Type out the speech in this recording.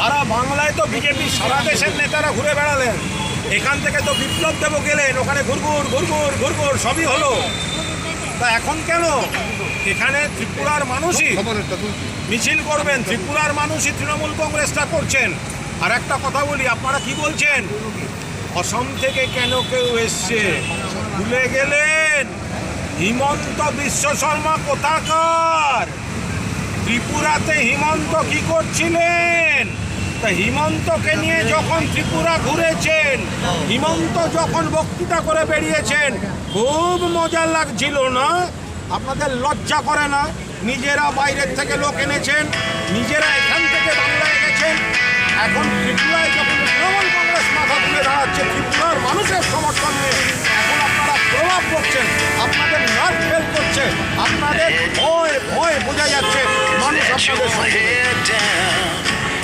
সারা বাংলায় তো বিজেপি সারা দেশের নেতারা ঘুরে বেড়ালেন, এখান থেকে তো বিপ্লব দেব গেলেন, ওখানে ঘুরঘুর ঘুরঘুর ঘুরঘুর সবই হলো, তা এখন কেন এখানে ত্রিপুরার মানুষই মিছিল করবেন? ত্রিপুরার মানুষই তৃণমূল কংগ্রেসটা করছেন। আর একটা কথা বলি, আপনারা কি বলছেন অসম থেকে কেন কেউ এসছে? ভুলে গেলেন হিমন্ত বিশ্ব শর্মা কোথাকার? ত্রিপুরাতে হিমন্ত কি করছিলেন? তা হিমন্তকে নিয়ে যখন ত্রিপুরা ঘুরেছেন, হিমন্ত যখন বক্তৃতা করে বেরিয়েছেন, খুব মজা লাগছিল না? আপনাদের লজ্জা করে না? নিজেরা বাইরের থেকে লোক এনেছেন, নিজেরা এখান থেকে বাংলায় গেছেন, এখন ত্রিপুরায় যখন তৃণমূল কংগ্রেস মাথা তুলে দাঁড়াচ্ছে ত্রিপুরার মানুষের সমর্থন নিয়ে, এখন আপনারা প্রভাব করছেন, আপনাদের নার্ভ ফেল করছে, আপনাদের ভয় ভয় বোঝা যাচ্ছে মানুষ আপনাদের